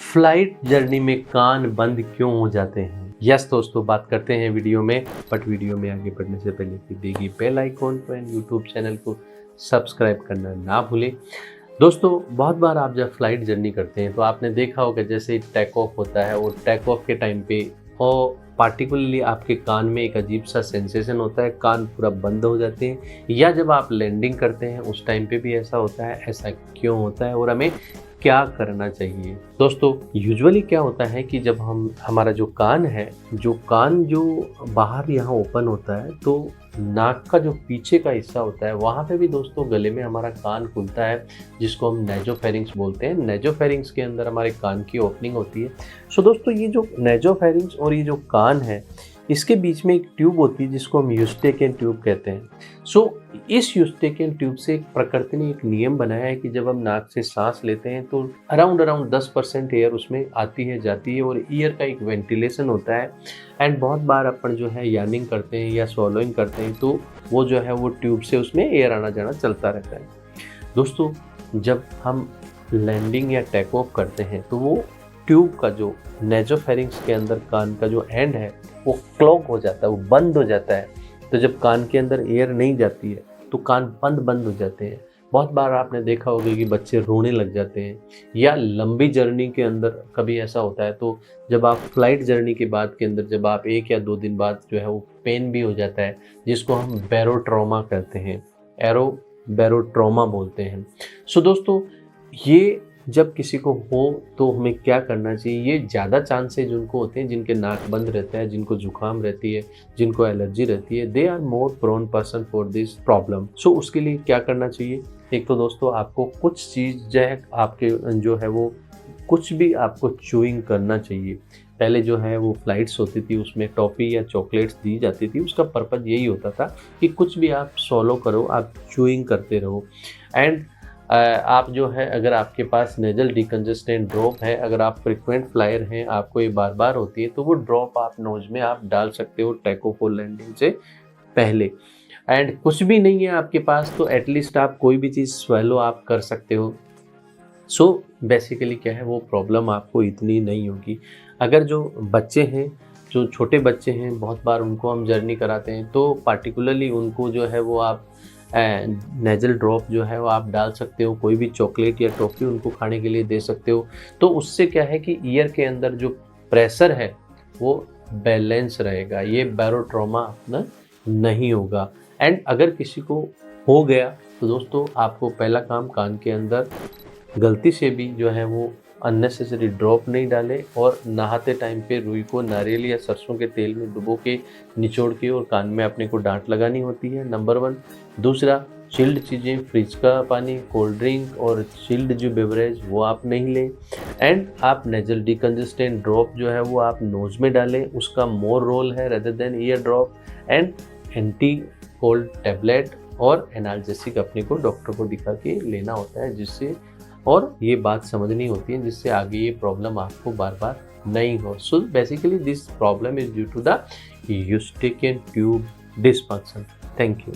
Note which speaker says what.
Speaker 1: Flight journey में कान बंद क्यों हो जाते हैं? यस दोस्तों, बात करते हैं वीडियो में, बट वीडियो में आगे बढ़ने से पहले दीजिए बेल आइकॉन को एंड यूट्यूब चैनल को सब्सक्राइब करना ना भूलें। दोस्तों, बहुत बार आप जब फ्लाइट जर्नी करते हैं तो आपने देखा होगा जैसे टेक ऑफ होता है और टेक ऑफ के टाइम पे और पार्टिकुलरली आपके कान में एक अजीब सा सेंसेशन होता है, कान पूरा बंद हो जाते हैं। या जब आप लैंडिंग करते हैं उस टाइम पे भी ऐसा होता है, ऐसा क्यों होता है और हमें क्या करना चाहिए? दोस्तों, यूजुअली क्या होता है कि जब हमारा जो कान जो बाहर यहाँ ओपन होता है तो नाक का जो पीछे का हिस्सा होता है वहाँ पे भी दोस्तों गले में हमारा कान खुलता है, जिसको हम नेजोफेरिंक्स बोलते हैं। नेजोफेरिंक्स के अंदर हमारे कान की ओपनिंग होती है। सो दोस्तों, ये जो नेजोफेरिंक्स और ये जो कान है, इसके बीच में एक ट्यूब होती है जिसको हम यूस्टेकियन ट्यूब कहते हैं। सो इस यूस्टेकियन ट्यूब से एक प्रकृति ने एक नियम बनाया है कि जब हम नाक से सांस लेते हैं तो अराउंड 10% एयर उसमें आती है जाती है और ईयर का एक वेंटिलेशन होता है। एंड बहुत बार अपन जो है यार्निंग करते हैं या स्वॉलोइंग करते हैं तो वो जो है वो ट्यूब से उसमें एयर आना जाना चलता रहता है। दोस्तों, जब हम लैंडिंग या टेक ऑफ करते हैं तो वो ट्यूब का जो नेजोफेरिंक्स के अंदर कान का जो एंड है वो क्लॉग हो जाता है, वो बंद हो जाता है। तो जब कान के अंदर एयर नहीं जाती है तो कान बंद हो जाते हैं। बहुत बार आपने देखा होगा कि बच्चे रोने लग जाते हैं, या लंबी जर्नी के अंदर कभी ऐसा होता है तो जब आप फ्लाइट जर्नी के बाद के अंदर जब आप 1 या 2 दिन बाद जो है वो पेन भी हो जाता है, जिसको हम बैरोट्रॉमा कहते हैं, बैरोट्रॉमा बोलते हैं। सो दोस्तों, ये जब किसी को हो तो हमें क्या करना चाहिए? ये ज़्यादा चांसेज उनको होते हैं जिनके नाक बंद रहता है, जिनको जुकाम रहती है, जिनको एलर्जी रहती है। They are more prone person for this problem. So उसके लिए क्या करना चाहिए? एक तो दोस्तों, आपको कुछ चीज़ जो है आपके जो है वो कुछ भी आपको च्यूइंग करना चाहिए। पहले जो है वो फ्लाइट्स होती थी, उसमें टॉफ़ी या चॉकलेट्स दी जाती थी। उसका पर्पज़ यही होता था कि कुछ भी आप सॉलो करो, आप च्यूइंग करते रहो। एंड आप जो है, अगर आपके पास नेजल डिकंजेस्टेंट ड्रॉप है, अगर आप फ्रिक्वेंट फ्लायर हैं, आपको ये बार बार होती है, तो वो ड्रॉप आप नोज में आप डाल सकते हो टेक ऑफ और लैंडिंग से पहले। एंड कुछ भी नहीं है आपके पास तो एटलीस्ट आप कोई भी चीज़ स्वेलो आप कर सकते हो। सो बेसिकली क्या है, वो प्रॉब्लम आपको इतनी नहीं होगी। अगर जो बच्चे हैं, जो छोटे बच्चे हैं, बहुत बार उनको हम जर्नी कराते हैं तो पार्टिकुलरली उनको जो है वो आप नेज़ल ड्रॉप जो है वो आप डाल सकते हो। कोई भी चॉकलेट या टॉफ़ी उनको खाने के लिए दे सकते हो। तो उससे क्या है कि ईयर के अंदर जो प्रेशर है वो बैलेंस रहेगा, ये बैरोट्रॉमा अपना नहीं होगा। एंड अगर किसी को हो गया तो दोस्तों, आपको पहला काम, कान के अंदर गलती से भी जो है वो अननेसेसरी ड्रॉप नहीं डालें और नहाते टाइम पे रुई को नारियल या सरसों के तेल में डुबो के निचोड़ के और कान में अपने को डांट लगानी होती है, नंबर 1। दूसरा, चिल्ड चीज़ें, फ्रिज का पानी, कोल्ड ड्रिंक और चिल्ड जो बेवरेज वो आप नहीं लें। एंड आप नेजल डिकंजेस्टेंट ड्रॉप जो है वो आप नोज में डालें, उसका मोर रोल है rather than year drop. And anti cold tablet और एनाल्जेसिक अपने को डॉक्टर को दिखा के लेना होता है, जिससे और ये बात समझनी होती है जिससे आगे ये प्रॉब्लम आपको बार बार नहीं हो। So basically this problem is due to the Eustachian tube dysfunction. Thank you.